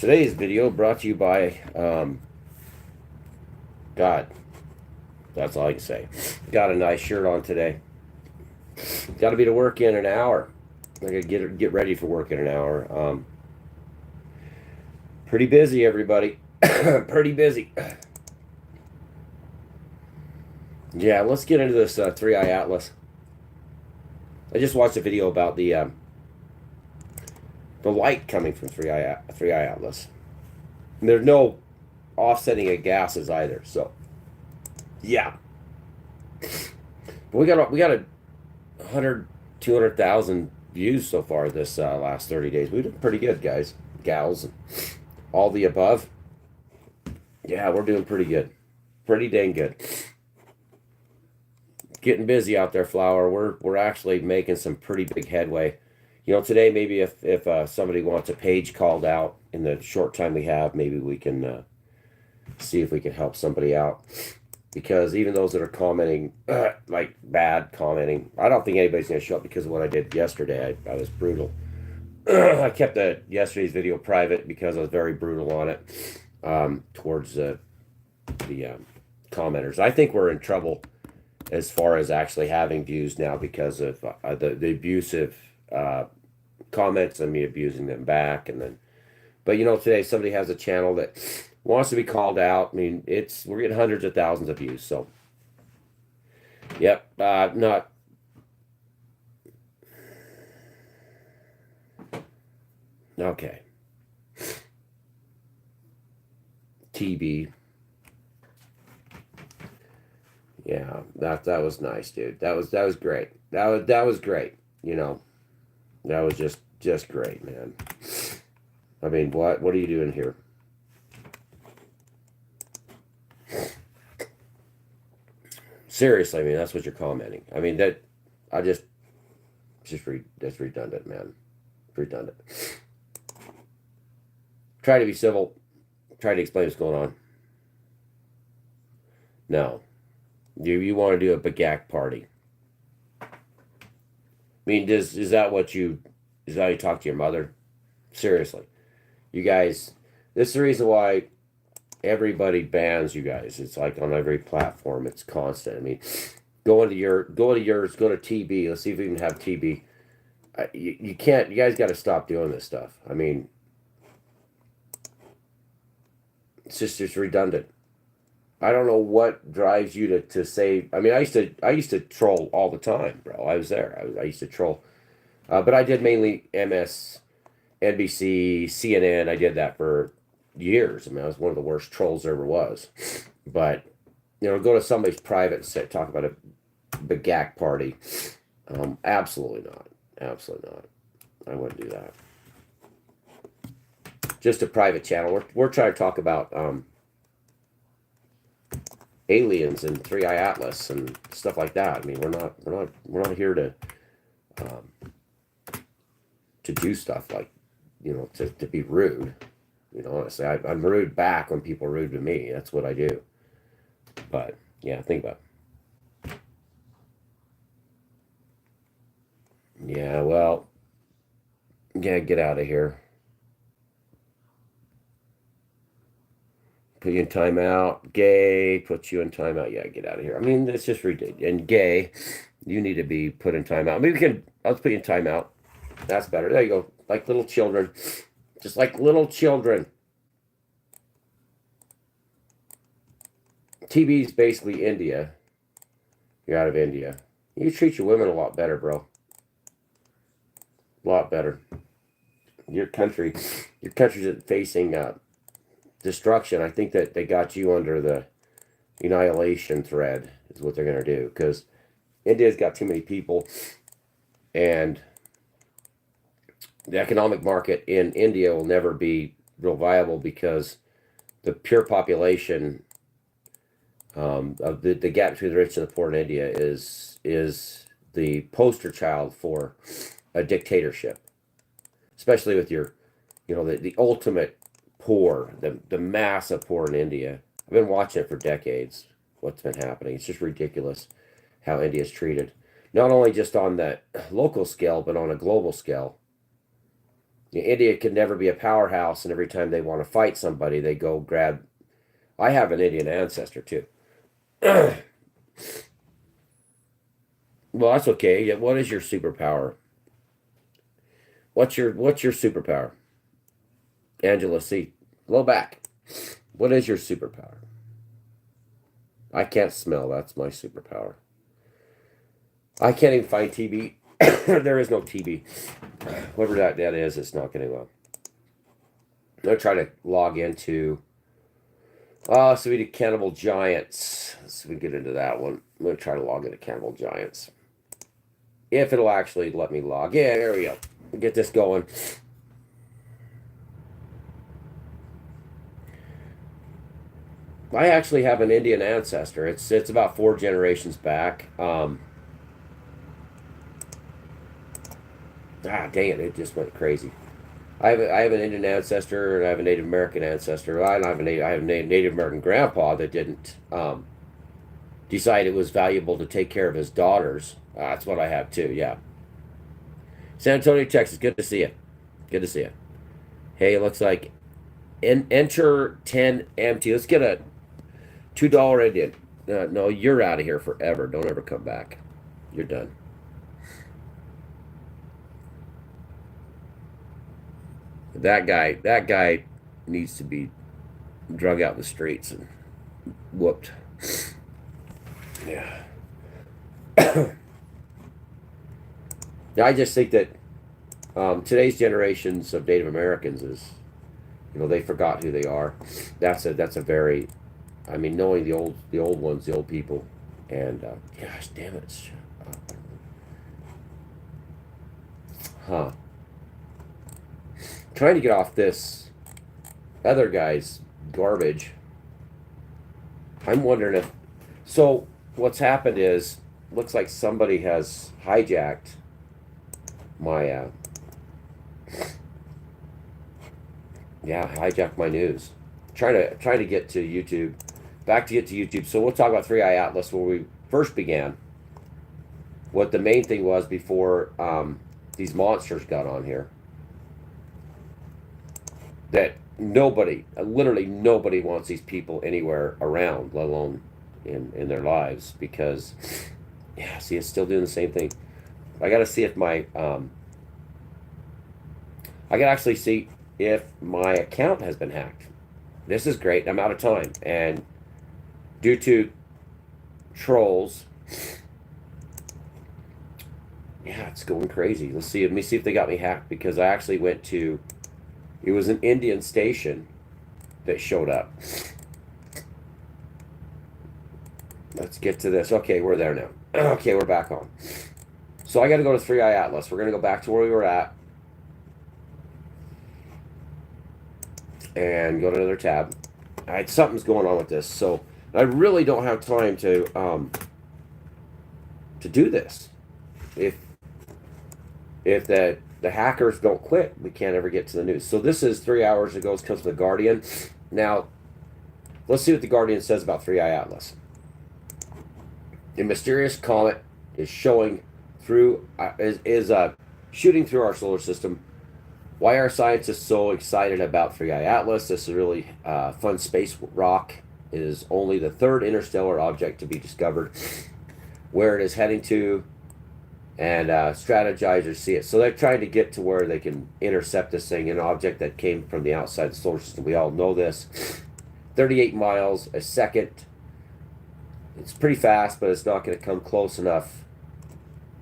Today's video brought to you by God. That's all I can say. Got a nice shirt on today. Got to be to work in an hour. I gotta get ready for work in an hour. Pretty busy, everybody. Pretty busy. Yeah, let's get into this three-eye atlas. I just watched a video about the light coming from three-eye atlas. And there's no offsetting of gases either. So, yeah, we got a 100, 200,000 views so far this last 30 days. We did pretty good, guys, gals, all the above. Yeah, we're doing pretty good, pretty dang good. Getting busy out there, Flower. We're actually making some pretty big headway. You know, today maybe if somebody wants a page called out in the short time we have, maybe we can see if we can help somebody out. Because even those that are commenting, like bad commenting, I don't think anybody's going to show up because of what I did yesterday. I was brutal. I kept yesterday's video private because I was very brutal on it towards the commenters. I think we're in trouble as far as actually having views now because of the abusive comments and me abusing them back. And then, but you know, today somebody has a channel that wants to be called out. I mean, we're getting hundreds of thousands of views. So, yep, not. Okay. TB. Yeah, that was nice, dude. That was great. That was great. You know, that was just great, man. I mean, what are you doing here? Seriously, I mean, that's what you're commenting. I mean, that's redundant, man. Redundant. Try to be civil. Try to explain what's going on. No. You want to do a bagak party. I mean, is that how you talk to your mother? Seriously. You guys, this is the reason why everybody bans you guys. It's like on every platform, it's constant. I mean, go to TB. Let's see if we can have TB. You can't, you guys got to stop doing this stuff. I mean, it's redundant. I don't know what drives you to say. I mean, I used to troll all the time, bro. I was there. I used to troll, but I did mainly NBC, CNN. I did that for years. I mean, I was one of the worst trolls there ever was. But you know, go to somebody's private and talk about a bagak party. Absolutely not. Absolutely not. I wouldn't do that. Just a private channel. We're trying to talk about aliens and three-eye atlas and stuff like that. I mean, we're not here to do stuff like, you know, to be rude. You know, honestly, I'm rude back when people are rude to me. That's what I do. But yeah, think about it. Yeah, well, yeah, get out of here. Put you in timeout. Gay, put you in timeout. Yeah, get out of here. I mean, it's just ridiculous. And gay, you need to be put in timeout. Maybe we can, let's put you in timeout. That's better. There you go. Like little children. Just like little children. TB is basically India. You're out of India. You treat your women a lot better, bro. A lot better. Your country's facing destruction. I think that they got you under the annihilation thread is what they're going to do, because India's got too many people, and the economic market in India will never be real viable because the pure population of the gap between the rich and the poor in India is the poster child for a dictatorship, especially with your, you know, the ultimate poor, the mass of poor in India. I've been watching it for decades. What's been happening? It's just ridiculous how India's treated, not only just on that local scale, but on a global scale. India can never be a powerhouse, and every time they want to fight somebody, they go grab. I have an Indian ancestor too. Well, that's okay. Yeah, what is your superpower? What's your superpower? Angela C. Low back. What is your superpower? I can't smell. That's my superpower. I can't even find TB. There is no TB. Whatever that is, it's not going to go. I'm going to try to log into. So we did Cannibal Giants. So we get into that one. I'm going to try to log into Cannibal Giants. If it'll actually let me log. Yeah, there we go. Get this going. I actually have an Indian ancestor. It's about 4 generations back. Dang it just went crazy. I have an Indian ancestor and I have a Native American ancestor. I have a Native American grandpa that didn't decide it was valuable to take care of his daughters. That's what I have too. Yeah. San Antonio, Texas. Good to see you. Good to see you. Hey, it looks like enter 10 MT. Let's get a $2 Indian. No, you're out of here forever. Don't ever come back. You're done. That guy needs to be drug out in the streets and whooped. Yeah. I just think that today's generations of Native Americans is, they forgot who they are. That's a very, knowing the old ones, the old people, and gosh damn it, huh? Trying to get off this other guy's garbage. I'm wondering if, so what's happened is, looks like somebody has hijacked my hijacked my news. Trying to get to YouTube, get to YouTube. So we'll talk about 3i Atlas where we first began. What the main thing was before these monsters got on here. That literally nobody wants these people anywhere around, let alone in their lives, because see, it's still doing the same thing. I got to see if my I can actually see if my account has been hacked. This is great. I'm out of time, and due to trolls, it's going crazy. Let's see. Let me see if they got me hacked, because I actually went to. It was an Indian station that showed up. Let's get to this. Okay, we're there now. Okay, we're back on. So I got to go to 3i Atlas. We're going to go back to where we were at. And go to another tab. All right, something's going on with this. So I really don't have time to do this. If the hackers don't quit, we can't ever get to the news. So this is 3 hours ago. It comes from the Guardian. Now, let's see what the Guardian says about 3i Atlas. A mysterious comet is showing through shooting through our solar system. Why are scientists so excited about 3i Atlas? This is really fun space rock. It is only the 3rd interstellar object to be discovered. Where it is heading to, and strategizers see it. So they're trying to get to where they can intercept this thing, an object that came from the outside the solar system. We all know this. 38 miles a second. It's pretty fast, but it's not going to come close enough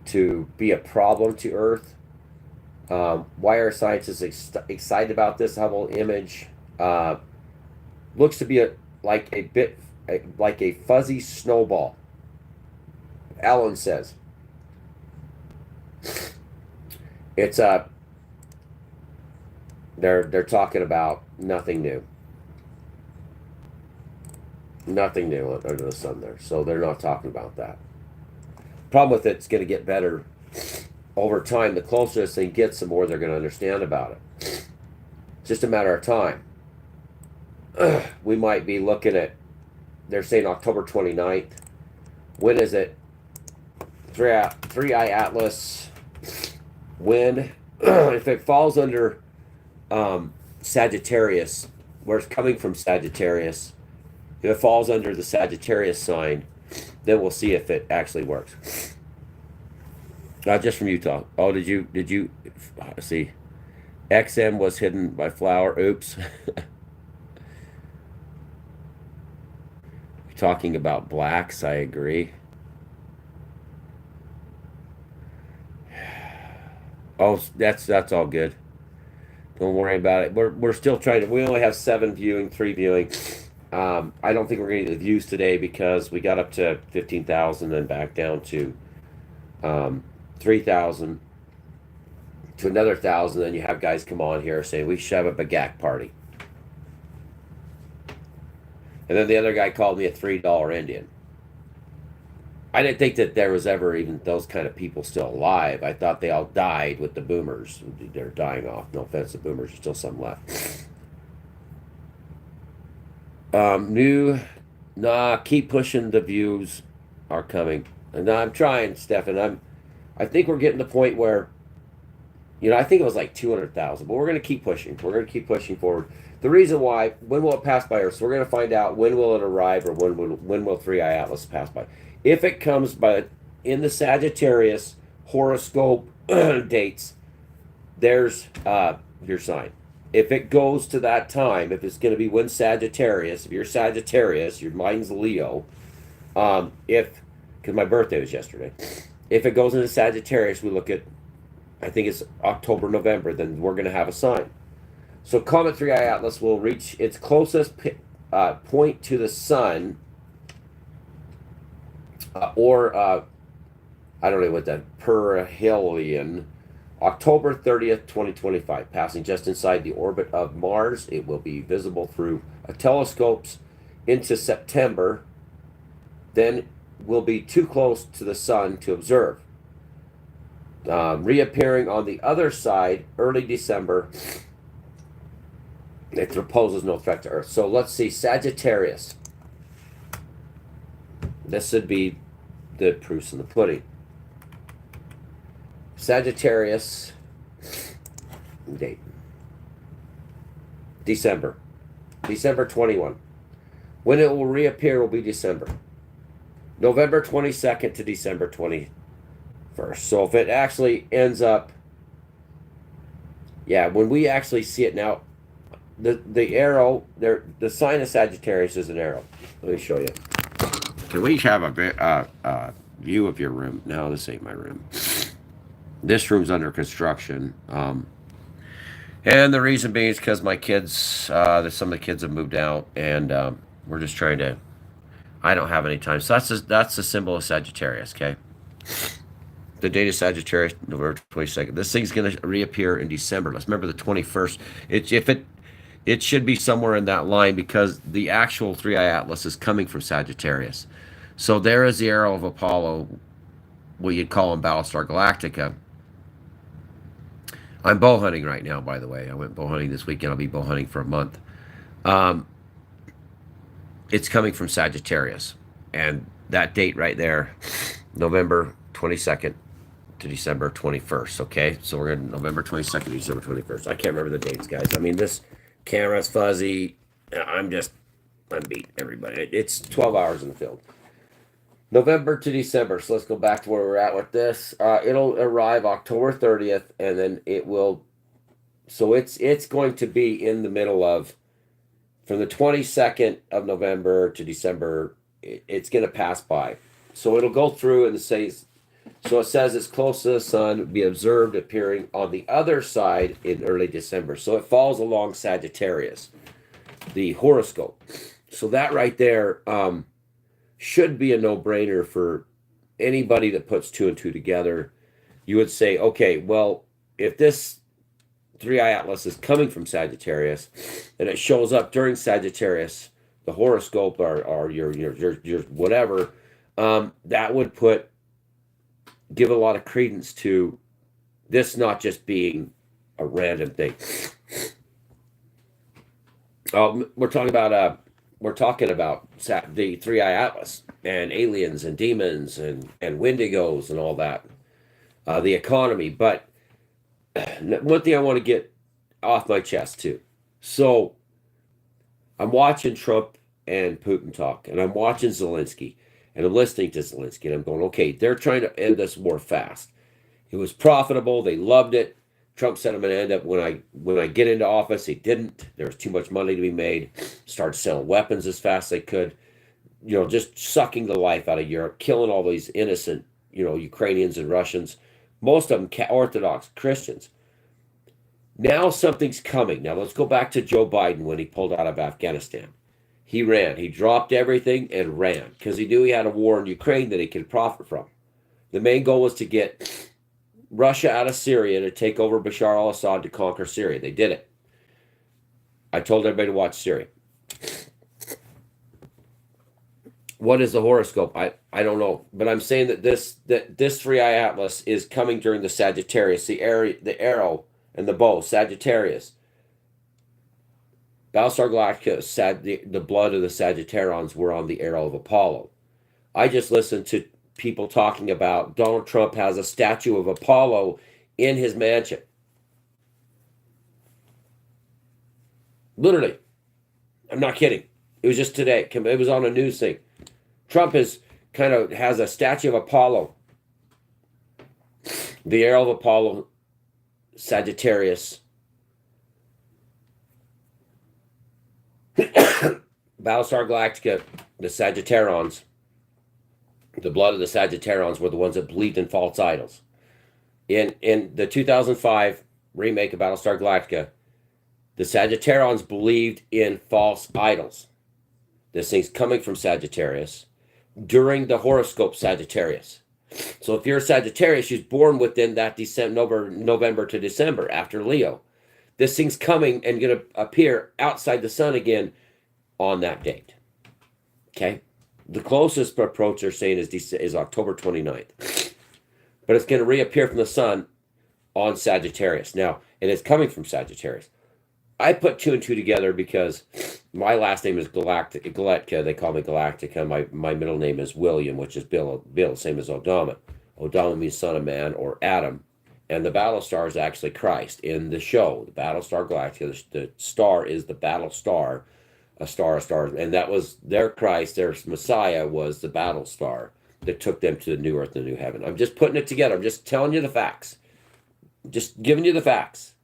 to be a problem to Earth. Why are scientists excited about this Hubble image? Looks to be like a fuzzy snowball. Alan says. It's they're talking about nothing new. Nothing new under the sun there. So they're not talking about that. Problem with it's going to get better over time. The closer this thing gets, the more they're going to understand about it. It's just a matter of time. We might be looking at, they're saying October 29th. When is it? 3i Atlas. When, if it falls under Sagittarius, where it's coming from Sagittarius. If it falls under the Sagittarius sign, then we'll see if it actually works. Not just from Utah. Oh, did you see? XM was hidden by flower. Oops. Talking about blacks, I agree. Oh, that's all good. Don't worry about it. We're still trying to. We only have 3 viewing. I don't think we're going to get the views today because we got up to 15,000 and back down to 3,000 to another 1,000. Then you have guys come on here saying we should have a bagak party. And then the other guy called me a $3 Indian. I didn't think that there was ever even those kind of people still alive. I thought they all died with the boomers. They're dying off. No offense to boomers, there's still some left. Keep pushing. The views are coming. And I'm trying, Stefan. I think we're getting to the point where, I think it was like 200,000, but we're going to keep pushing. We're going to keep pushing forward. The reason why, when will it pass by Earth? So we're going to find out when will it arrive, or when will 3i Atlas pass by. If it comes by in the Sagittarius horoscope dates, there's your sign. If it goes to that time, if it's going to be when Sagittarius, if you're Sagittarius, your mind's Leo. Because my birthday was yesterday. If it goes into Sagittarius, we look at, I think it's October, November, then we're going to have a sign. So Comet 3i Atlas will reach its closest point to the sun, I don't know what that, perihelion, October 30th, 2025, passing just inside the orbit of Mars. It will be visible through telescopes into September, then will be too close to the sun to observe. Reappearing on the other side early December. It poses no threat to Earth. So let's see, Sagittarius. This would be the proofs in the pudding. Sagittarius date. December 21. When it will reappear will be December. November 22nd to December 21st. So if it actually ends up, when we actually see it now, the arrow there, the sign of Sagittarius is an arrow. Let me show you. Can we have a view of your room? No, this ain't my room. This room's under construction. And the reason being is because my kids, some of the kids have moved out, and we're just trying to, I don't have any time. So that's the symbol of Sagittarius, okay? The date of Sagittarius, November 22nd. This thing's going to reappear in December. Let's remember the 21st. It should be somewhere in that line because the actual 3i Atlas is coming from Sagittarius. So there is the arrow of Apollo, what you'd call in Battlestar Galactica. I'm bow hunting right now, by the way. I went bow hunting this weekend. I'll be bow hunting for a month. It's coming from Sagittarius. And that date right there, November 22nd to December 21st, okay? So we're going to November 22nd to December 21st. I can't remember the dates, guys. I mean, this camera's fuzzy. I'm beat, everybody. It's 12 hours in the field. November to December. So let's go back to where we're at with this. It'll arrive October 30th, and then it will. So it's going to be in the middle of, from the 22nd of November to December. It's going to pass by. So it'll go through and say. So it says it's close to the sun, be observed appearing on the other side in early December. So it falls along Sagittarius, the horoscope. So that right there should be a no-brainer for anybody that puts 2 and 2 together. You would say, okay, well, if this 3i Atlas is coming from Sagittarius and it shows up during Sagittarius, the horoscope or your whatever, that would give a lot of credence to this not just being a random thing. We're talking about the 3i Atlas and aliens and demons and Wendigos and all that, the economy. But one thing I want to get off my chest too. So I'm watching Trump and Putin talk, and I'm watching Zelensky, and I'm listening to Zelensky, and I'm going, okay, they're trying to end this war fast. It was profitable. They loved it. Trump said I'm going to end up when I get into office. He didn't. There was too much money to be made. Started selling weapons as fast as they could. Just sucking the life out of Europe, killing all these innocent, Ukrainians and Russians, most of them Orthodox Christians. Now something's coming. Now let's go back to Joe Biden when he pulled out of Afghanistan. He ran. He dropped everything and ran because he knew he had a war in Ukraine that he could profit from. The main goal was to get Russia out of Syria to take over Bashar al-Assad to conquer Syria. They did it. I told everybody to watch Syria. What is the horoscope? I don't know, but I'm saying that this 3-eye atlas is coming during the Sagittarius, the arrow and the bow, Sagittarius. Battlestar Galactica, the blood of the Sagittarons were on the arrow of Apollo. I just listened to people talking about Donald Trump has a statue of Apollo in his mansion. Literally. I'm not kidding. It was just today. It was on a news thing. Trump has a statue of Apollo. The arrow of Apollo, Sagittarius. Battlestar Galactica, the Sagittarons. The blood of the Sagittarons were the ones that believed in false idols. In the 2005 remake of Battlestar Galactica, the Sagittarons believed in false idols. This thing's coming from Sagittarius during the horoscope Sagittarius. So if you're a Sagittarius, you're born within that November to December after Leo. This thing's coming and going to appear outside the sun again on that date. Okay? The closest approach they're saying is October 29th. But it's going to reappear from the sun on Sagittarius. Now, and it's coming from Sagittarius. I put 2 and 2 together because my last name is Galetka. They call me Galactica. My middle name is William, which is Bill, same as Odama. Odama means son of man or Adam. And the battle star is actually Christ in the show. The Battlestar Galactica, the star is the battle star. A star. And that was their Christ, their Messiah was the battle star that took them to the new earth and the new heaven. I'm just putting it together. I'm just telling you the facts. Just giving you the facts.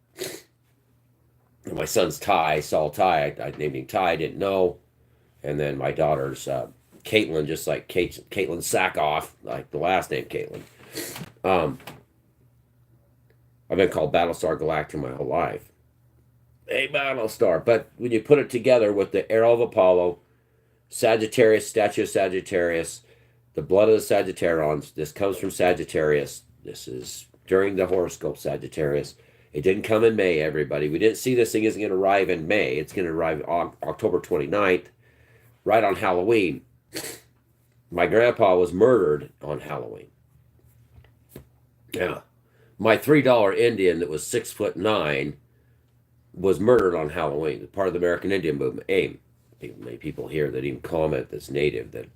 My son's Ty, Saul Ty. I named him Ty, didn't know. And then my daughter's Caitlin, just like Caitlin Sackoff, like the last name Caitlin. I've been called Battlestar Galactica my whole life. A Battlestar. But when you put it together with the arrow of Apollo, Sagittarius, statue of Sagittarius, the blood of the Sagittarons, this comes from Sagittarius. This is during the horoscope Sagittarius. It didn't come in May, everybody. We didn't see this thing isn't going to arrive in May. It's going to arrive on October 29th, right on Halloween. My grandpa was murdered on Halloween. Yeah. My $3 Indian that was 6'9" was murdered on Halloween. Part of the American Indian movement, AIM. Many people here that even Comet that's native that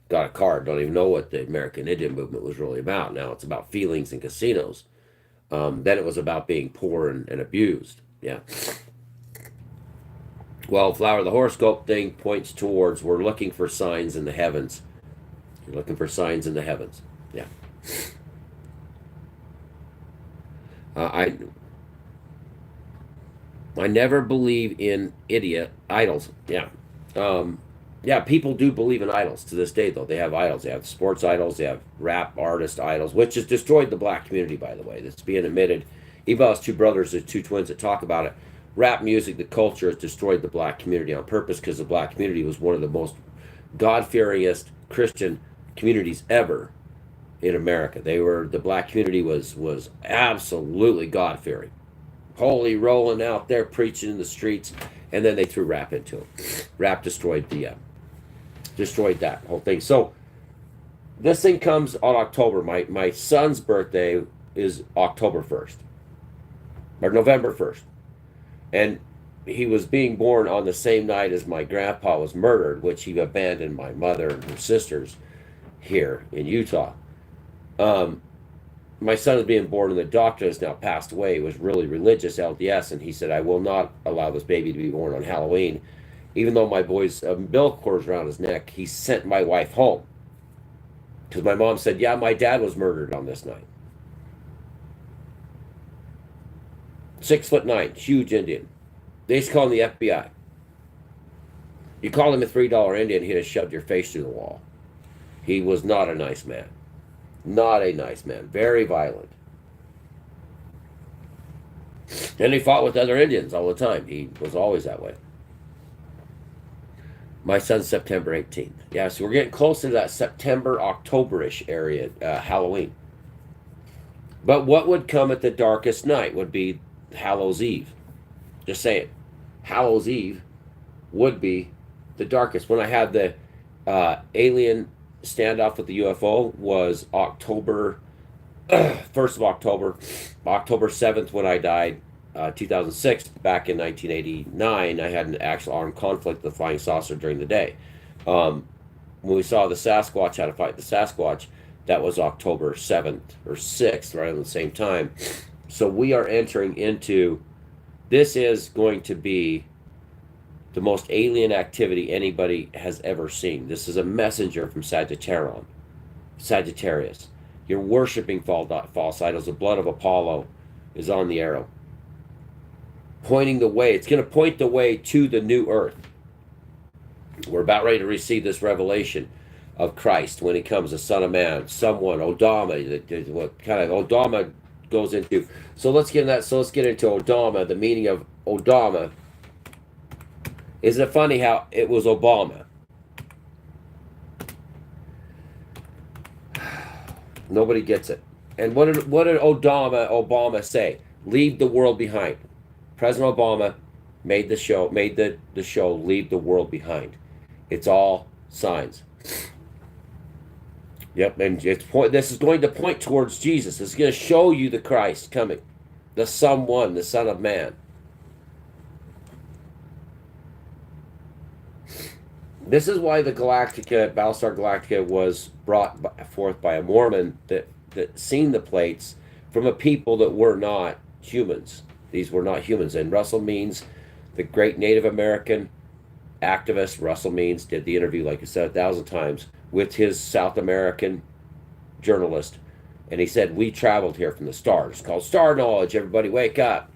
got a card don't even know what the American Indian movement was really about. Now it's about feelings and casinos. Then it was about being poor and abused. Yeah. Well, Flower, the horoscope thing points towards we're looking for signs in the heavens. You're looking for signs in the heavens. Yeah. I never believe in idols. Yeah. Yeah, people do believe in idols to this day, though. They have idols. They have sports idols. They have rap artist idols, which has destroyed the black community, by the way. That's being admitted. Even those two brothers, the two twins that talk about it. Rap music, the culture has destroyed the black community on purpose because the black community was one of the most God-fearingest Christian communities ever in America. The black community was absolutely God-fearing. Holy rolling out there, preaching in the streets, and then they threw rap into it. Rap destroyed that whole thing. So this thing comes on October. My son's birthday is October 1st. Or November 1st. And he was being born on the same night as my grandpa was murdered, which he abandoned my mother and her sisters here in Utah. my son was being born, and the doctor has now passed away. He was really religious, LDS, and he said, I will not allow this baby to be born on Halloween. Even though my boy's umbilical cord around his neck, he sent my wife home. Because my mom said, yeah, my dad was murdered on this night. 6'9", huge Indian. They used to call him the FBI. You called him a $3 Indian, he'd have shoved your face through the wall. He was not a nice man. Not a nice man. Very violent. And he fought with other Indians all the time. He was always that way. My son's September 18th. Yeah, so we're getting closer to that September, October-ish area, Halloween. But what would come at the darkest night would be Hallows Eve. Just saying. Hallows Eve would be the darkest. When I had the alien standoff with the UFO was October, 1st of October, October 7th when I died, 2006. Back in 1989, I had an actual armed conflict with the flying saucer during the day. When we saw the Sasquatch, how to fight the Sasquatch, that was October 7th or 6th, right at the same time. So we are entering into, this is going to be the most alien activity anybody has ever seen. This is a messenger from Sagittarius. You're worshiping false idols. The blood of Apollo is on the arrow, pointing the way. It's going to point the way to the new earth. We're about ready to receive this revelation of Christ when he comes, the Son of Man, someone, Odama. What kind of Odama goes into? So let's get into that. So let's get into Odama. The meaning of Odama. Isn't it funny how it was Obama? Nobody gets it. And what did Obama say? Leave the world behind. President Obama made the show Leave the World Behind. It's all signs. Yep, and this is going to point towards Jesus. It's going to show you the Christ coming, the someone, the Son of Man. This is why the Galactica, Battlestar Galactica, was brought forth by a Mormon that seen the plates from a people that were not humans. These were not humans. And Russell Means, the great Native American activist, Russell Means, did the interview, like I said 1,000 times, with his South American journalist. And he said, we traveled here from the stars. It's called star knowledge. Everybody wake up.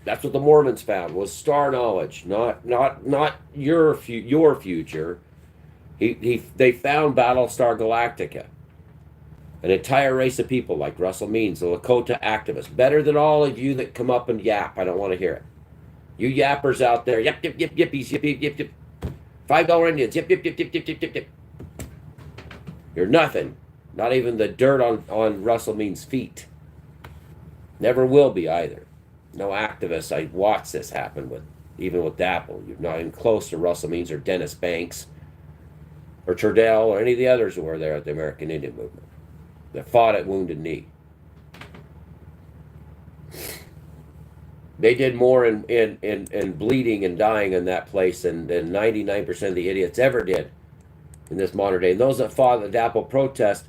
That's what the Mormons found, was star knowledge, not your future. They found Battlestar Galactica, an entire race of people like Russell Means, the Lakota activists, better than all of you that come up and yap. I don't want to hear it. You yappers out there, yip, yip, yip, yippies, yip, yip, yip, yip. $5 Indians, yip, yip, yip, yip, yip, yip, yip, yip. You're nothing. Not even the dirt on Russell Means' feet. Never will be either. No activists. I watched this happen even with Dapple. You're not even close to Russell Means or Dennis Banks or Turdell or any of the others who were there at the American Indian Movement that fought at Wounded Knee. They did more in bleeding and dying in that place than 99% of the idiots ever did in this modern day. And those that fought the Dapple protest,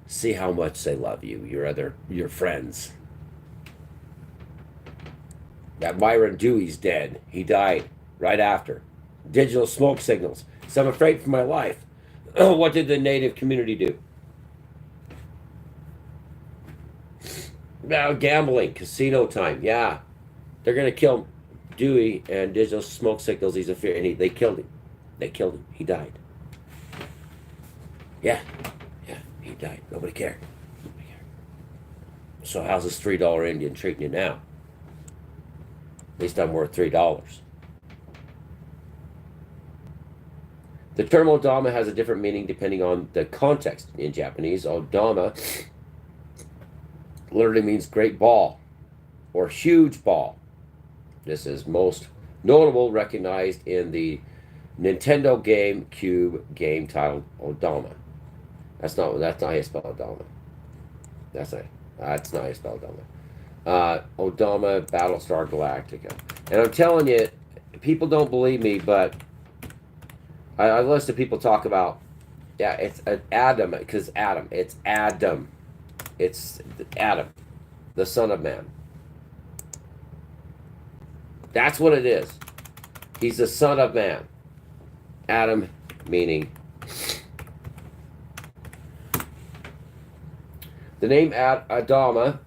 see how much they love you, your friends. That Myron Dewey's dead. He died right after. Digital smoke signals. So I'm afraid for my life. What did the Native community do? Now gambling, casino time. Yeah, they're gonna kill Dewey and digital smoke signals. He's a fear, and they killed him. They killed him. He died. Yeah, he died. Nobody cared. So how's this $3 Indian treating you now? At least I'm worth $3. The term Odama has a different meaning depending on the context. In Japanese, Odama literally means great ball or huge ball. This is most notable, recognized in the Nintendo GameCube game titled Odama. That's not how you spell Odama. That's not how you spell Odama. Odama, Battlestar Galactica. And I'm telling you, people don't believe me, but I listen to people talk about, yeah, it's Adam, because Adam, it's Adam. It's Adam, the son of man. That's what it is. He's the son of man. Adam meaning. The name Adama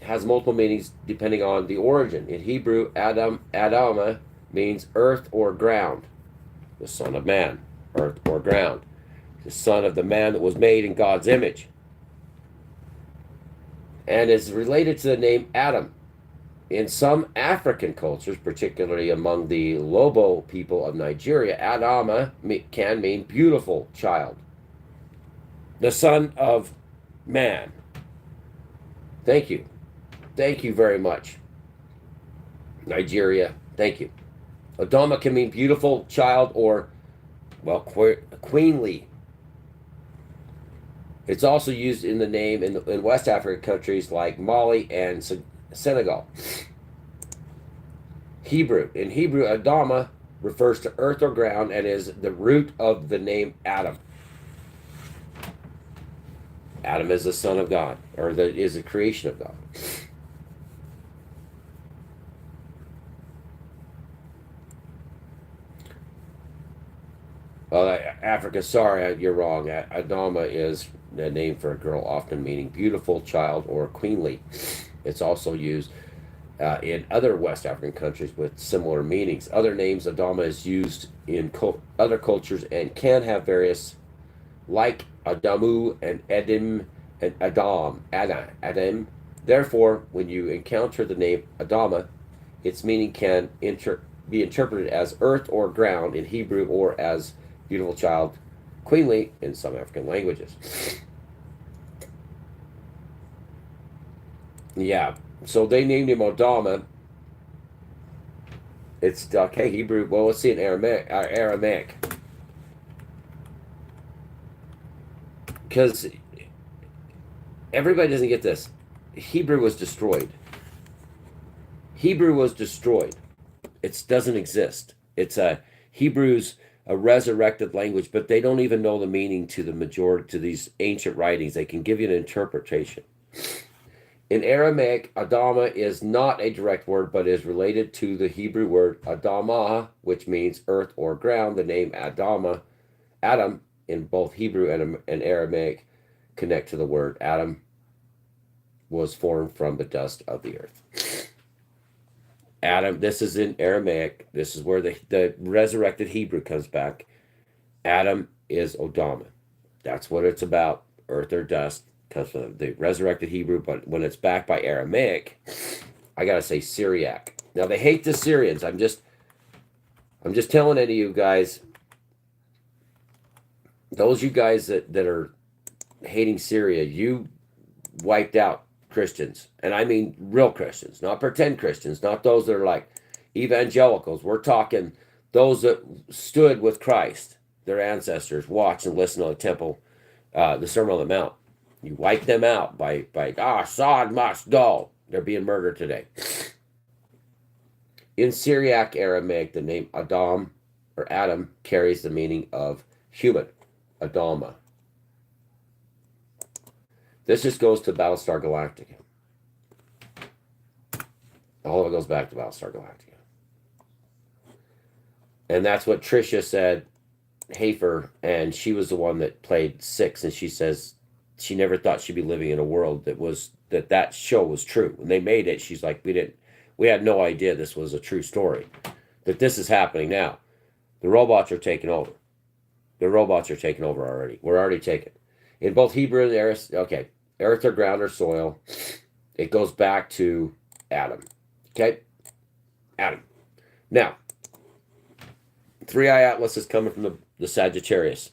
has multiple meanings depending on the origin. In Hebrew, Adama means earth or ground. The son of man, earth or ground. The son of the man that was made in God's image. And is related to the name Adam. In some African cultures, particularly among the Lobo people of Nigeria, Adama can mean beautiful child. The son of man. Thank you. Thank you very much. Nigeria, thank you. Adama can mean beautiful child or, well, queenly. It's also used in the name in West African countries like Mali and Senegal. Hebrew. In Hebrew, Adama refers to earth or ground and is the root of the name Adam. Adam is the son of God, or is the creation of God. Well, Africa, sorry, you're wrong. Adama is a name for a girl, often meaning beautiful child or queenly. It's also used in other West African countries with similar meanings. Other names, Adama is used in other cultures and can have various, like Adamu and Edim and Adam. Therefore, when you encounter the name Adama, its meaning can be interpreted as earth or ground in Hebrew or as beautiful child, queenly in some African languages. Yeah, so they named him Adama. It's okay, Hebrew. Well, let's see in Aramaic. Because everybody doesn't get this. Hebrew was destroyed. Hebrew was destroyed. It doesn't exist. It's Hebrew's a resurrected language, but they don't even know the meaning to the majority to these ancient writings. They can give you an interpretation. In Aramaic, Adama is not a direct word, but is related to the Hebrew word Adamah, which means earth or ground. The name Adam, in both Hebrew and Aramaic, connect to the word Adam, was formed from the dust of the earth. Adam, this is in Aramaic. This is where the resurrected Hebrew comes back. Adam is Adama. That's what it's about. Earth or dust comes from the resurrected Hebrew, but when it's backed by Aramaic, I gotta say Syriac. Now they hate the Syrians. I'm just telling any of you guys, those you guys that are hating Syria, you wiped out Christians, and I mean real Christians, not pretend Christians, not those that are like evangelicals. We're talking those that stood with Christ, their ancestors, watched and listened on the temple, the Sermon on the Mount. You wipe them out by Assad must go. They're being murdered today. In Syriac Aramaic, the name Adam or Adam carries the meaning of human, Adama. This just goes to Battlestar Galactica. All of it goes back to Battlestar Galactica. And that's what Tricia said, Hafer, and she was the one that played 6, and she says she never thought she'd be living in a world that show was true. When they made it, she's like, we had no idea this was a true story. That this is happening now. The robots are taking over. The robots are taking over already. We're already taken. In both Hebrew and earth or ground or soil, it goes back to Adam. Okay? Adam. Now, 3i Atlas is coming from the Sagittarius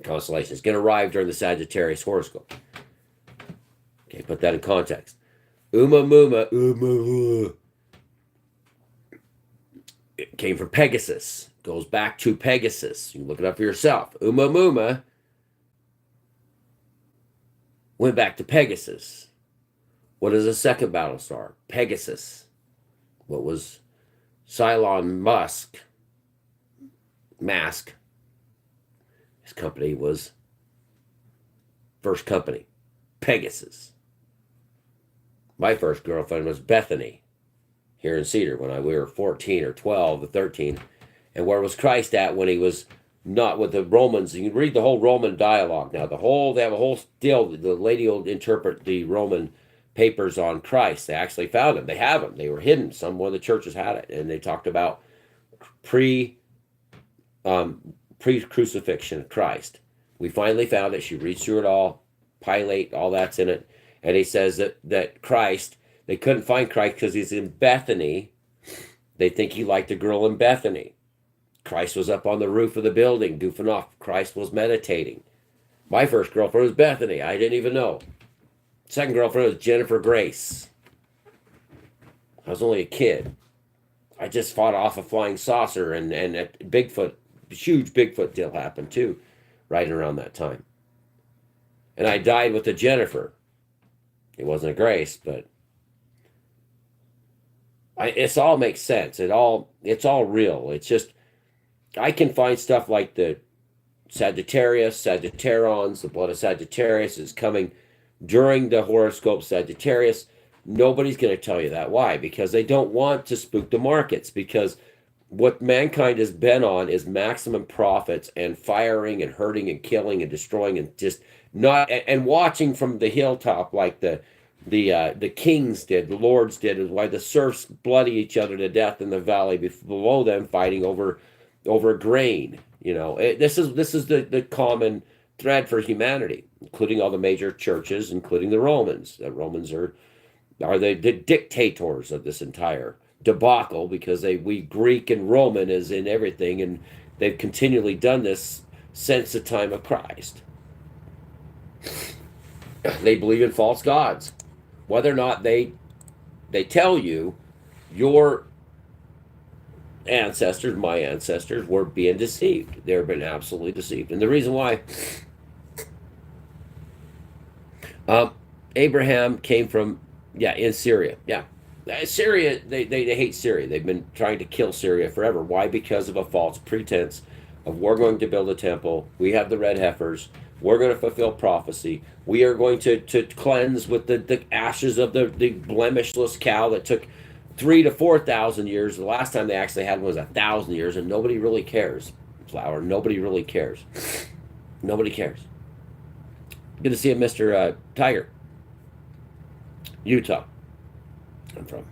constellation. It's going to arrive during the Sagittarius horoscope. Okay, put that in context. It came from Pegasus. Goes back to Pegasus. You can look it up for yourself. Muma went back to Pegasus. What is the second battle star? Pegasus. What was Cylon Mask? His company was First Company. Pegasus. My first girlfriend was Bethany here in Cedar when we were 14 or 12 or 13. And where was Christ at when he was not with the Romans? You can read the whole Roman dialogue now. They have a whole deal. The lady will interpret the Roman papers on Christ. They actually found them. They have them. They were hidden. One of the churches had it. And they talked about pre-crucifixion Christ. We finally found it. She reads through it all. Pilate, all that's in it. And he says that Christ, they couldn't find Christ because he's in Bethany. They think he liked a girl in Bethany. Christ was up on the roof of the building, goofing off. Christ was meditating. My first girlfriend was Bethany. I didn't even know. Second girlfriend was Jennifer Grace. I was only a kid. I just fought off a flying saucer, and Bigfoot, huge Bigfoot deal happened too, right around that time. And I died with a Jennifer. It wasn't a Grace, but it all makes sense. It's all real. It's just, I can find stuff like the Sagittarons, the blood of Sagittarius is coming during the horoscope Sagittarius. Nobody's going to tell you that. Why? Because they don't want to spook the markets, because what mankind has been on is maximum profits and firing and hurting and killing and destroying and just not, and watching from the hilltop like the kings did, the lords did, is why the serfs bloody each other to death in the valley below them, fighting over grain. This is the common thread for humanity, including all the major churches, including the Romans. The Romans are the dictators of this entire debacle, because we Greek and Roman is in everything, and they've continually done this since the time of Christ. They believe in false gods. Whether or not they tell you your ancestors, my ancestors, were being deceived. They've been absolutely deceived. And the reason why Abraham came from, in Syria. Syria, they hate Syria. They've been trying to kill Syria forever. Why? Because of a false pretense of, we're going to build a temple. We have the red heifers. We're going to fulfill prophecy. We are going to cleanse with the ashes of the blemishless cow that took 3,000 to 4,000 years. The last time they actually had one was 1,000 years, and nobody really cares. Flower, nobody really cares. Nobody cares. Good to see you, Mr. Tiger. Utah, I'm from.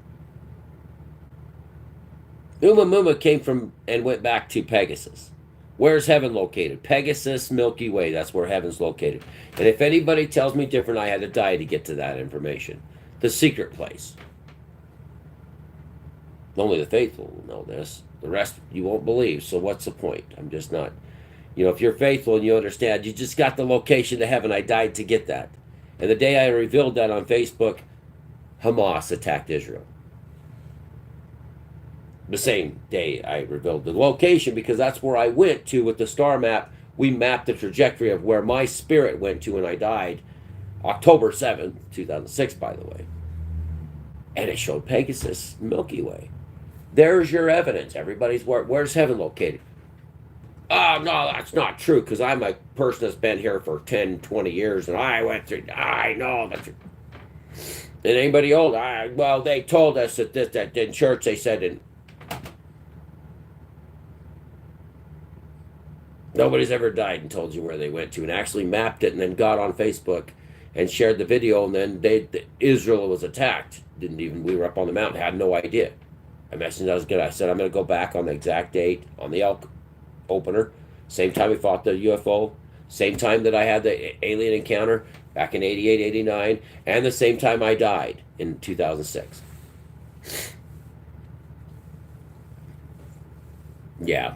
Muma came from and went back to Pegasus. Where's heaven located? Pegasus, Milky Way. That's where heaven's located. And if anybody tells me different, I had to die to get to that information. The secret place. Only the faithful will know this. The rest you won't believe. So what's the point? I'm just not. If you're faithful and you understand, you just got the location to heaven. I died to get that. And the day I revealed that on Facebook, Hamas attacked Israel. The same day I revealed the location, because that's where I went to with the star map. We mapped the trajectory of where my spirit went to when I died, October 7th, 2006, by the way. And it showed Pegasus, Milky Way. There's your evidence. Everybody's where's heaven located? Oh, no, that's not true, because I'm a person that's been here for 10, 20 years, and I went through, I know that's true. And anybody old, they told us that in church they said, and nobody's ever died and told you where they went to, and actually mapped it, and then got on Facebook and shared the video, and then Israel was attacked. We were up on the mountain, had no idea. I messaged, I said, I'm going to go back on the exact date on the elk opener, same time we fought the UFO, same time that I had the alien encounter back in 88, 89, and the same time I died in 2006. Yeah.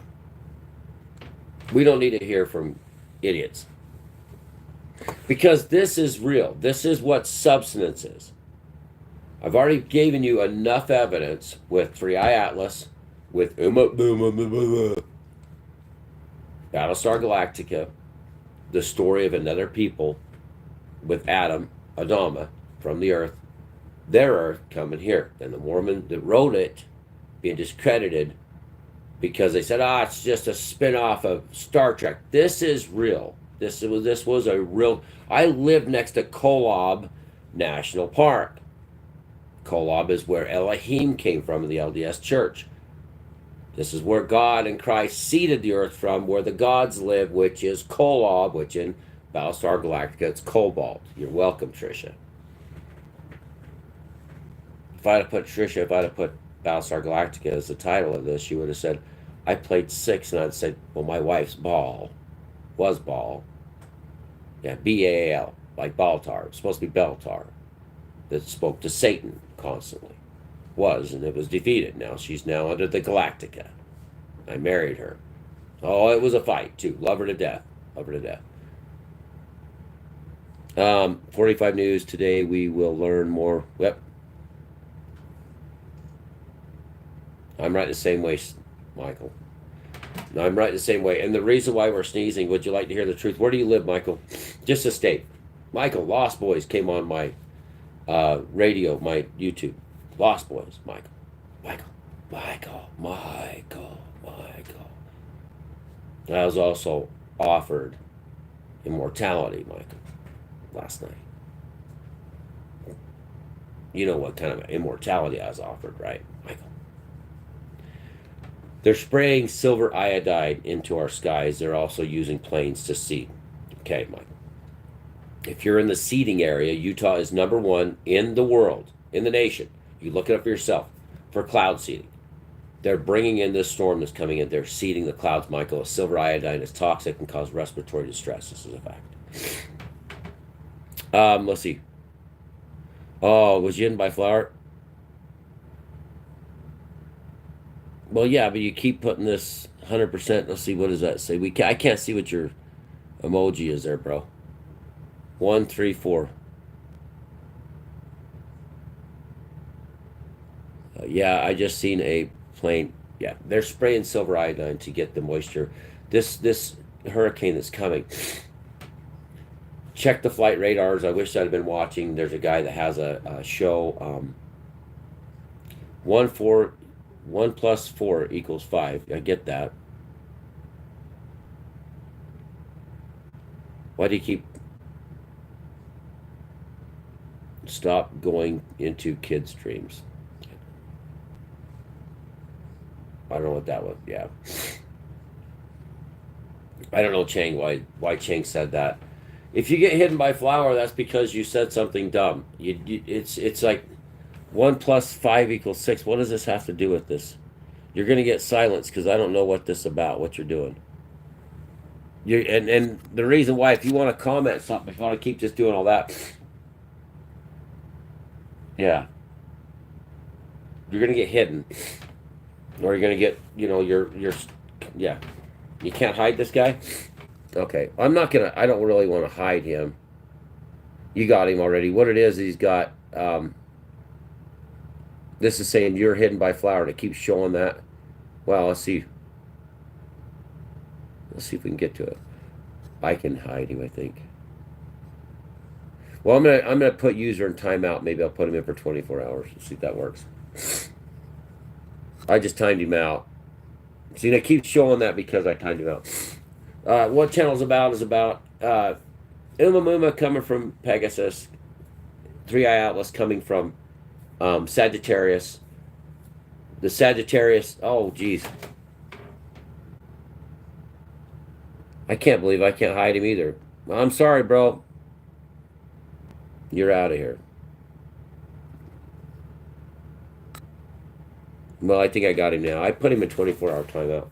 We don't need to hear from idiots. Because this is real. This is what substance is. I've already given you enough evidence with Three-Eye Atlas, with Battlestar Galactica, the story of another people, with Adama from the earth, their earth coming here. And the Mormon that wrote it being discredited because they said, it's just a spin-off of Star Trek. This is real. This was a real. I lived next to Kolob National Park. Kolob is where Elohim came from in the LDS Church. This is where God and Christ seeded the earth from, where the gods live, which is Kolob, which in Battlestar Galactica it's Cobalt. You're welcome, Trisha. If I'd have put Battlestar Galactica as the title of this, you would have said, I played 6, and I'd said, well, my wife's Baal was Baal. Yeah, Baal, like Baltar. It's supposed to be Beltar, that spoke to Satan constantly. And it was defeated. Now she's now under the Galactica. I married her. Oh, it was a fight too. Love her to death. Love her to death. 45 News today. We will learn more. Yep. I'm right the same way, Michael. I'm right the same way. And the reason why we're sneezing, would you like to hear the truth? Where do you live, Michael? Just a state. Michael, Lost Boys came on my radio, my YouTube. Lost Boys, Michael. I was also offered immortality, Michael, last night. You know what kind of immortality I was offered, right, Michael? They're spraying silver iodide into our skies. They're also using planes to seed. Okay, Michael. If you're in the seeding area, Utah is #1 in the world, in the nation. You look it up for yourself, for cloud seeding. They're bringing in this storm that's coming in. They're seeding the clouds, Michael. Silver iodine is toxic and cause respiratory distress. This is a fact. Let's see. Oh, was you in by flower? Well, yeah, but you keep putting this 100%. Let's see, what does that say? I can't see what your emoji is there, bro. 1, 3, 4. Yeah, I just seen a plane. Yeah, they're spraying silver iodine to get the moisture. This hurricane that's coming. Check the flight radars. I wish I'd been watching. There's a guy that has a show. 1 + 4 = 5. I get that. Why do you keep stop going into kids' dreams? I don't know what that was. Yeah. I don't know, Chang, why Chang said that. If you get hidden by flower, that's because you said something dumb. It's like 1 + 5 = 6. What does this have to do with this? You're gonna get silence because I don't know what this about. What you're doing. And the reason why, if you want to comment something, if you want to keep just doing all that, yeah, you're gonna get hidden, or you're gonna get, yeah. You can't hide this guy. Okay, I don't really want to hide him. You got him already. What it is, he's got. This is saying you're hidden by flower, and it keeps showing that. Well, let's see. Let's see if we can get to it. I can hide him, I think. Well, I'm gonna put user in timeout. Maybe I'll put him in for 24 hours. Let's see if that works. I just timed him out. See, and it keeps showing that because I timed him out. What channel is about Umamuma coming from Pegasus, 3i Atlas coming from Sagittarius. The Sagittarius. Oh, geez. I can't believe I can't hide him either. I'm sorry, bro. You're out of here. Well, I think I got him now. I put him in 24-hour timeout.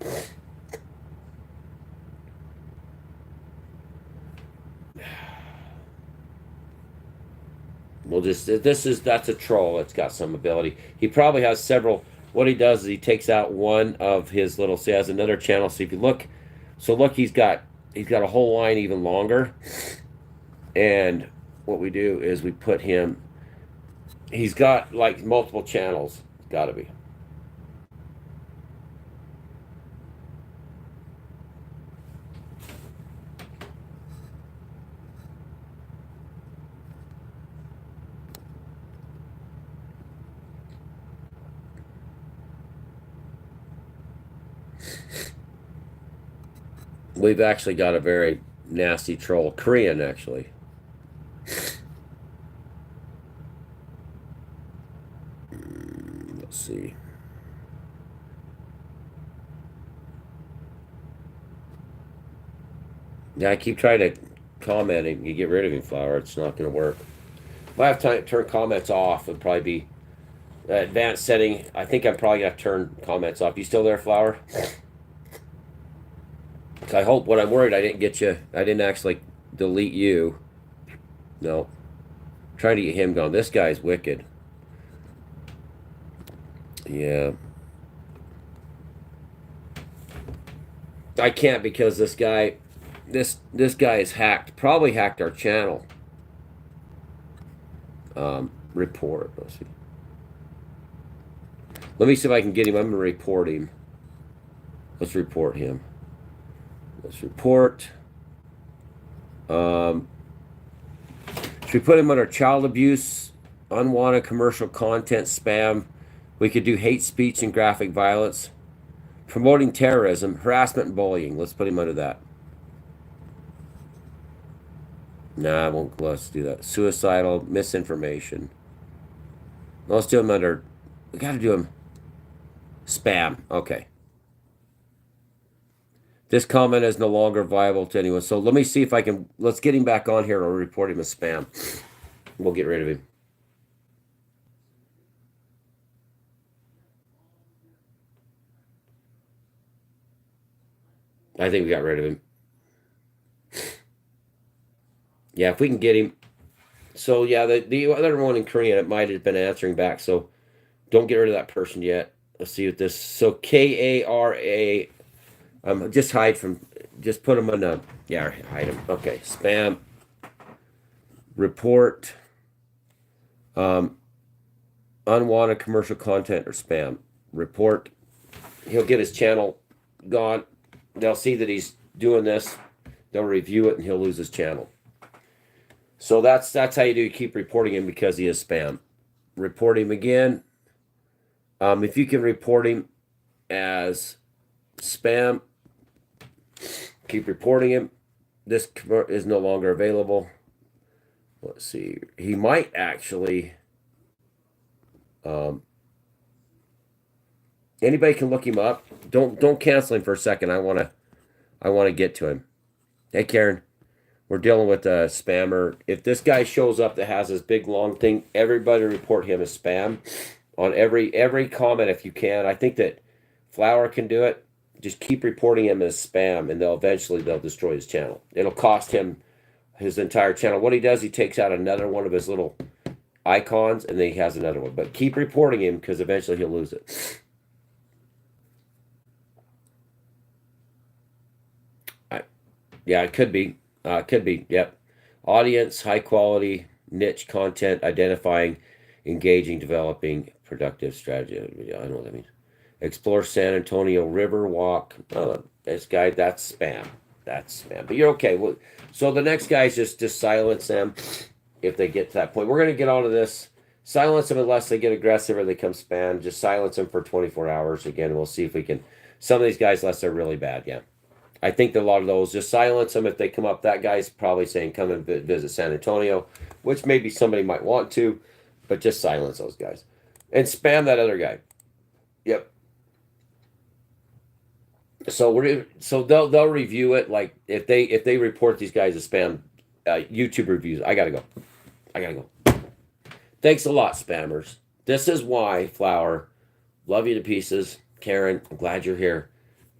That's a troll. It's got some ability. He probably has several. What he does is he takes out one of his little, he has another channel. So if you look, he's got a whole line even longer. And what we do is we put him, he's got like multiple channels. It's got to be. We've actually got a very nasty troll. Korean, actually. Let's see. Yeah, I keep trying to comment and you get rid of him, Flower. It's not going to work. If I have time to turn comments off, it'd probably be advanced setting. I think I'm probably going to turn comments off. You still there, Flower? I hope, what I'm worried, I didn't get you. I didn't actually delete you. No. Trying to get him gone. This guy's wicked. Yeah. I can't because this guy is hacked. Probably hacked our channel. Report. Let's see. Let me see if I can get him. I'm going to report him. Let's report him. Let's report. Should we put him under child abuse, unwanted commercial content, spam? We could do hate speech and graphic violence, promoting terrorism, harassment, and bullying. Let's put him under that. Nah, I won't. Let's do that. Suicidal, misinformation. Let's do him under. We got to do him. Spam. Okay. This comment is no longer viable to anyone. So let me see if I can. Let's get him back on here or report him as spam. We'll get rid of him. I think we got rid of him. Yeah, if we can get him. So yeah, the other one in Korean, it might have been answering back. So don't get rid of that person yet. Let's see what this. So KARA. Just hide from. Just put them on a. Yeah, hide them. Okay, spam. Report. Unwanted commercial content or spam. Report. He'll get his channel gone. They'll see that he's doing this. They'll review it and he'll lose his channel. So that's how you do. You keep reporting him because he is spam. Report him again. If you can report him as spam, keep reporting him. This is no longer available. Let's see. He might actually. Anybody can look him up. Don't cancel him for a second. I want to get to him. Hey, Karen. We're dealing with a spammer. If this guy shows up that has this big long thing, everybody report him as spam on every comment if you can. I think that Flower can do it. Just keep reporting him as spam, and they'll destroy his channel. It'll cost him his entire channel. What he does, he takes out another one of his little icons, and then he has another one. But keep reporting him because eventually he'll lose it. Yeah, it could be. Could be, yep. Audience, high quality, niche content, identifying, engaging, developing, productive strategy. I don't know what that means. Explore San Antonio River Walk. This guy, that's spam. That's spam. But you're okay. Well, so the next guy is just silence them if they get to that point. We're going to get onto this. Silence them unless they get aggressive or they come spam. Just silence them for 24 hours. Again, we'll see if we can. Some of these guys, unless they're really bad, yeah. I think that a lot of those, just silence them if they come up. That guy's probably saying, come and visit San Antonio, which maybe somebody might want to, but just silence those guys. And spam that other guy. Yep. So they'll review it. Like if they report these guys as spam, YouTube reviews. I gotta go. Thanks a lot, spammers. This is why, Flower. Love you to pieces. Karen, I'm glad you're here.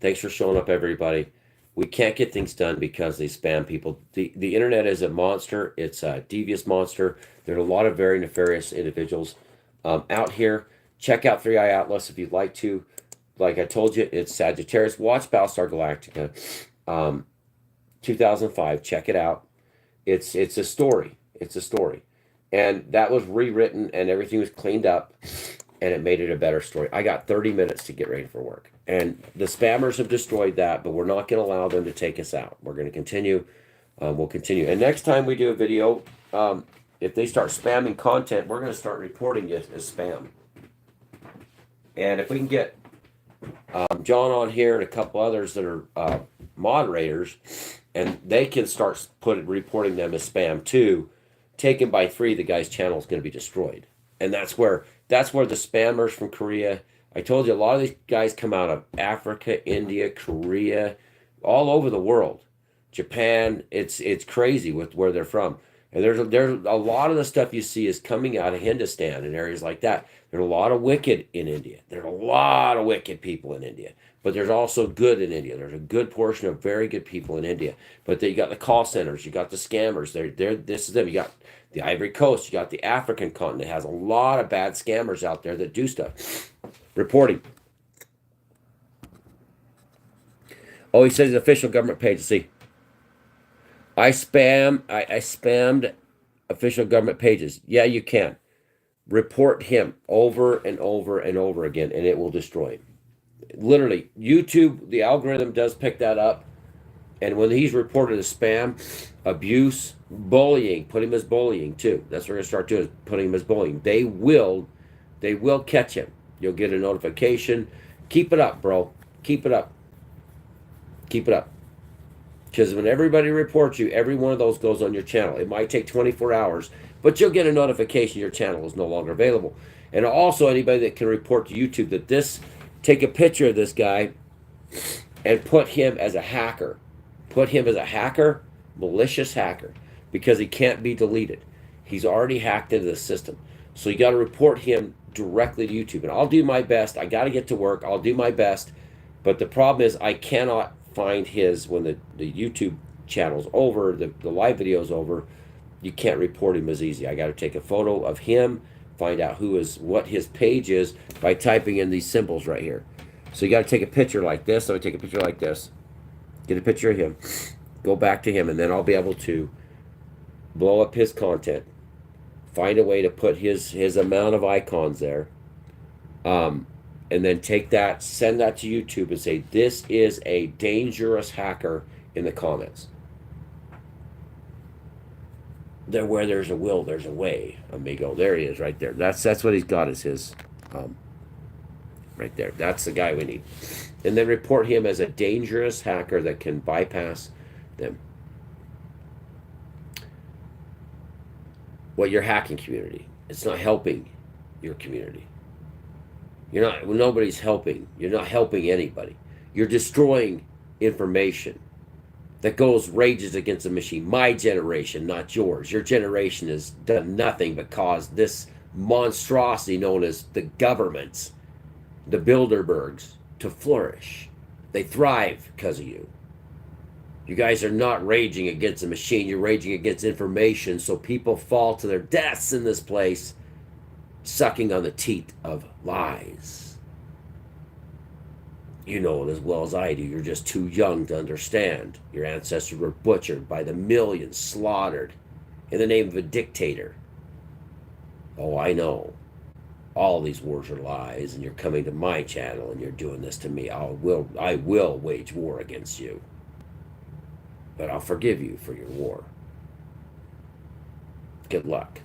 Thanks for showing up, everybody. We can't get things done because they spam people. The internet is a monster. It's a devious monster. There are a lot of very nefarious individuals out here. Check out 3i Atlas if you'd like to. Like I told you, it's Sagittarius. Watch Battlestar Galactica 2005. Check it out. It's a story. It's a story. And that was rewritten and everything was cleaned up and it made it a better story. I got 30 minutes to get ready for work. And the spammers have destroyed that, but we're not going to allow them to take us out. We're going to continue. We'll continue. And next time we do a video, if they start spamming content, we're going to start reporting it as spam. And if we can get John on here and a couple others that are moderators, and they can start reporting them as spam too. Taken by 3, the guy's channel is going to be destroyed, and that's where the spammers from Korea. I told you a lot of these guys come out of Africa, India, Korea, all over the world, Japan. It's crazy with where they're from, and there's a lot of the stuff you see is coming out of Hindustan and areas like that. There's a lot of wicked in India. There's a lot of wicked people in India. But there's also good in India. There's a good portion of very good people in India. But then you got the call centers, you got the scammers. This is them. You got the Ivory Coast, you got the African continent. It has a lot of bad scammers out there that do stuff. Reporting. Oh, he says his official government page. See, I spammed official government pages. Yeah, you can. Report him over and over and over again, and it will destroy him. Literally, YouTube, the algorithm does pick that up, and when he's reported as spam, abuse, bullying, put him as bullying too. That's what we're gonna start doing, is putting him as bullying. They will catch him. You'll get a notification. Keep it up, bro. Keep it up. Keep it up. Because when everybody reports you, every one of those goes on your channel. It might take 24 hours, but you'll get a notification your channel is no longer available. And also, anybody that can report to YouTube that take a picture of this guy and put him as a hacker. Put him as a hacker, malicious hacker, because he can't be deleted. He's already hacked into the system. So you got to report him directly to YouTube. And I'll do my best. I got to get to work. I'll do my best. But the problem is I cannot find his, when the YouTube channel's over, the live video's over, you can't report him as easy. I got to take a photo of him, find out what his page is by typing in these symbols right here. So you got to take a picture like this. So I take a picture like this, get a picture of him, go back to him, and then I'll be able to blow up his content, find a way to put his amount of icons there, and then take that, send that to YouTube and say, this is a dangerous hacker in the comments. There, where there's a will, there's a way, amigo. There he is, right there. That's what he's got as his, right there. That's the guy we need. And then report him as a dangerous hacker that can bypass them. Well, your hacking community, it's not helping your community. Nobody's helping. You're not helping anybody. You're destroying information that rages against the machine. My generation, not yours. Your generation has done nothing but cause this monstrosity known as the governments, the Bilderbergs, to flourish. They thrive because of you. You guys are not raging against the machine. You're raging against information, so people fall to their deaths in this place, sucking on the teat of lies. You know it as well as I do. You're just too young to understand. Your ancestors were butchered by the millions, slaughtered in the name of a dictator. Oh, I know. All these wars are lies, and you're coming to my channel and you're doing this to me. I will wage war against you. But I'll forgive you for your war. Good luck.